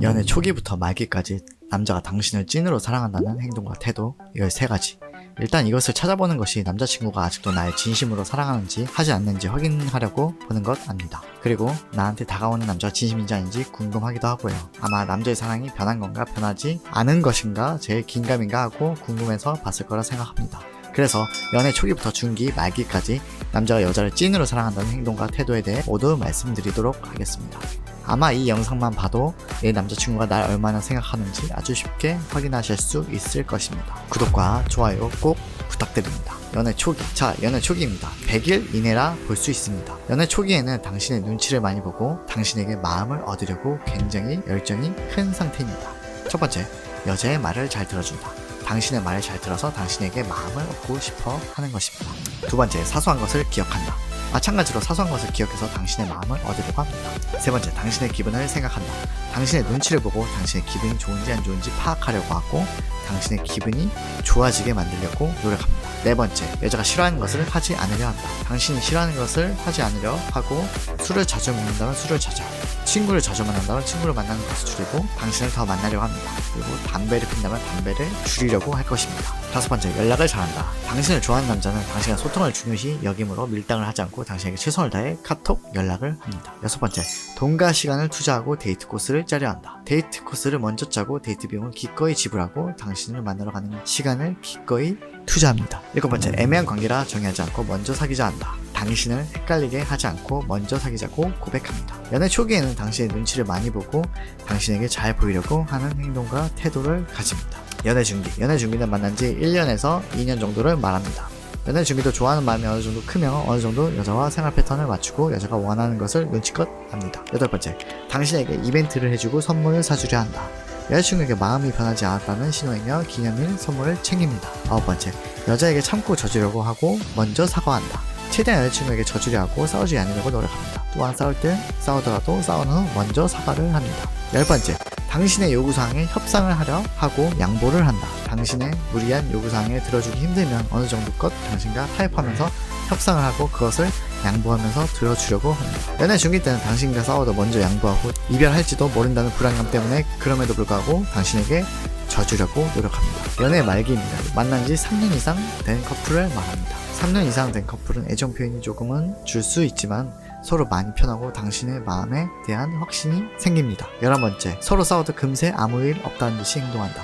연애 초기부터 말기까지 남자가 당신을 찐으로 사랑한다는 행동과 태도, 이걸 3가지. 일단 이것을 찾아보는 것이 남자친구가 아직도 날 진심으로 사랑하는지 하지 않는지 확인하려고 보는 것 압니다. 그리고 나한테 다가오는 남자가 진심인지 아닌지 궁금하기도 하고요. 아마 남자의 사랑이 변한 건가 변하지 않은 것인가 제일 긴가민가 하고 궁금해서 봤을 거라 생각합니다. 그래서 연애 초기부터 중기, 말기까지 남자가 여자를 찐으로 사랑한다는 행동과 태도에 대해 모두 말씀드리도록 하겠습니다. 아마 이 영상만 봐도 내 남자친구가 날 얼마나 생각하는지 아주 쉽게 확인하실 수 있을 것입니다. 구독과 좋아요 꼭 부탁드립니다. 연애 초기. 자, 연애 초기입니다. 100일 이내라 볼 수 있습니다. 연애 초기에는 당신의 눈치를 많이 보고 당신에게 마음을 얻으려고 굉장히 열정이 큰 상태입니다. 첫 번째, 여자의 말을 잘 들어준다. 당신의 말을 잘 들어서 당신에게 마음을 얻고 싶어 하는 것입니다. 두 번째, 사소한 것을 기억한다. 마찬가지로 사소한 것을 기억해서 당신의 마음을 얻으려고 합니다. 세 번째, 당신의 기분을 생각한다. 당신의 눈치를 보고 당신의 기분이 좋은지 안 좋은지 파악하려고 하고 당신의 기분이 좋아지게 만들려고 노력합니다. 네 번째, 여자가 싫어하는 것을 하지 않으려 한다. 당신이 싫어하는 것을 하지 않으려 하고 술을 자주 먹는다면 술을 자주 하고 친구를 자주 만난다면 친구를 만나는 것을 줄이고 당신을 더 만나려고 합니다. 그리고 담배를 핀다면 담배를 줄이려고 할 것입니다. 다섯 번째, 연락을 잘한다. 당신을 좋아하는 남자는 당신과 소통을 중요시 여김으로 밀당을 하지 않고 당신에게 최선을 다해 카톡 연락을 합니다. 여섯 번째, 돈과 시간을 투자하고 데이트 코스를 짜려 한다. 데이트 코스를 먼저 짜고 데이트 비용을 기꺼이 지불하고 당신을 만나러 가는 시간을 기꺼이 투자합니다. 일곱 번째, 애매한 관계라 정의하지 않고 먼저 사귀자 한다. 당신을 헷갈리게 하지 않고 먼저 사귀자고 고백합니다. 연애 초기에는 당신의 눈치를 많이 보고 당신에게 잘 보이려고 하는 행동과 태도를 가집니다. 연애 중기. 연애 중기는 만난 지 1년에서 2년 정도를 말합니다. 연애 중기도 좋아하는 마음이 어느 정도 크며 어느 정도 여자와 생활 패턴을 맞추고 여자가 원하는 것을 눈치껏 합니다. 여덟 번째, 당신에게 이벤트를 해주고 선물을 사주려 한다. 여자친구에게 마음이 변하지 않았다는 신호이며 기념일 선물을 챙깁니다. 아홉 번째, 여자에게 참고 져주려고 하고 먼저 사과한다. 최대한 여자친구에게 져주려 하고 싸우지 않으려고 노력합니다. 또한 싸울 때 싸우더라도 싸운 후 먼저 사과를 합니다. 열 번째, 당신의 요구사항에 협상을 하려 하고 양보를 한다. 당신의 무리한 요구사항에 들어주기 힘들면 어느 정도껏 당신과 타협하면서 협상을 하고 그것을 양보하면서 들어주려고 합니다. 연애 중기 때는 당신과 싸워도 먼저 양보하고 이별할지도 모른다는 불안감 때문에 그럼에도 불구하고 당신에게 져주려고 노력합니다. 연애 말기입니다. 만난 지 3년 이상 된 커플을 말합니다. 3년 이상 된 커플은 애정 표현이 조금은 줄 수 있지만 서로 많이 편하고 당신의 마음에 대한 확신이 생깁니다. 11번째, 서로 싸워도 금세 아무 일 없다는 듯이 행동한다.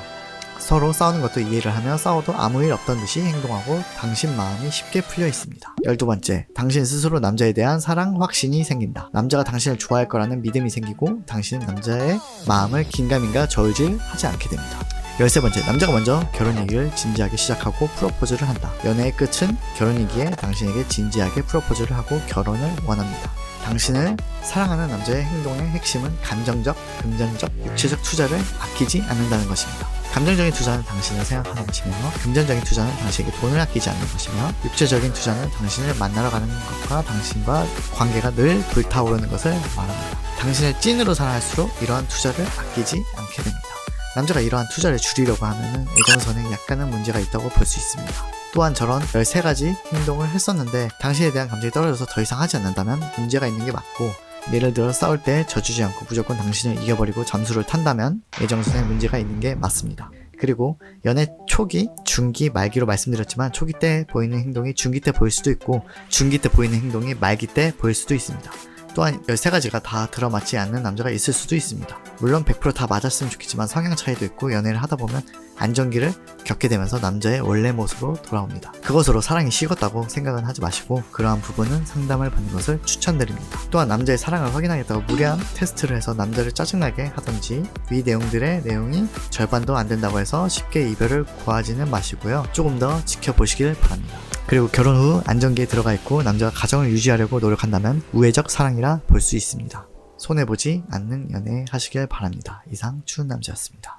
서로 싸우는 것도 이해를 하며 싸워도 아무 일 없던 듯이 행동하고 당신 마음이 쉽게 풀려 있습니다. 12번째, 당신 스스로 남자에 대한 사랑 확신이 생긴다. 남자가 당신을 좋아할 거라는 믿음이 생기고 당신은 남자의 마음을 긴가민가 저울질하지 않게 됩니다. 13번째, 남자가 먼저 결혼 얘기를 진지하게 시작하고 프로포즈를 한다. 연애의 끝은 결혼이기에 당신에게 진지하게 프로포즈를 하고 결혼을 원합니다. 당신을 사랑하는 남자의 행동의 핵심은 감정적, 금전적, 육체적 투자를 아끼지 않는다는 것입니다. 감정적인 투자는 당신을 생각하는 것이며 금전적인 투자는 당신에게 돈을 아끼지 않는 것이며 육체적인 투자는 당신을 만나러 가는 것과 당신과 관계가 늘 불타오르는 것을 말합니다. 당신을 찐으로 사랑할수록 이러한 투자를 아끼지 않게 됩니다. 남자가 이러한 투자를 줄이려고 하면 애정선에 약간은 문제가 있다고 볼 수 있습니다. 또한 저런 13가지 행동을 했었는데 당신에 대한 감정이 떨어져서 더 이상 하지 않는다면 문제가 있는 게 맞고, 예를 들어 싸울 때 져주지 않고 무조건 당신을 이겨버리고 잠수를 탄다면 애정선에 문제가 있는 게 맞습니다. 그리고 연애 초기, 중기, 말기로 말씀드렸지만 초기 때 보이는 행동이 중기 때 보일 수도 있고 중기 때 보이는 행동이 말기 때 보일 수도 있습니다. 또한 13가지가 다 들어맞지 않는 남자가 있을 수도 있습니다. 물론 100% 다 맞았으면 좋겠지만 성향 차이도 있고 연애를 하다 보면 안정기를 겪게 되면서 남자의 원래 모습으로 돌아옵니다. 그것으로 사랑이 식었다고 생각은 하지 마시고 그러한 부분은 상담을 받는 것을 추천드립니다. 또한 남자의 사랑을 확인하겠다고 무리한 테스트를 해서 남자를 짜증나게 하던지 위 내용들의 내용이 절반도 안 된다고 해서 쉽게 이별을 구하지는 마시고요. 조금 더 지켜보시길 바랍니다. 그리고 결혼 후 안정기에 들어가 있고 남자가 가정을 유지하려고 노력한다면 우애적 사랑이라 볼 수 있습니다. 손해보지 않는 연애 하시길 바랍니다. 이상 추운 남자였습니다.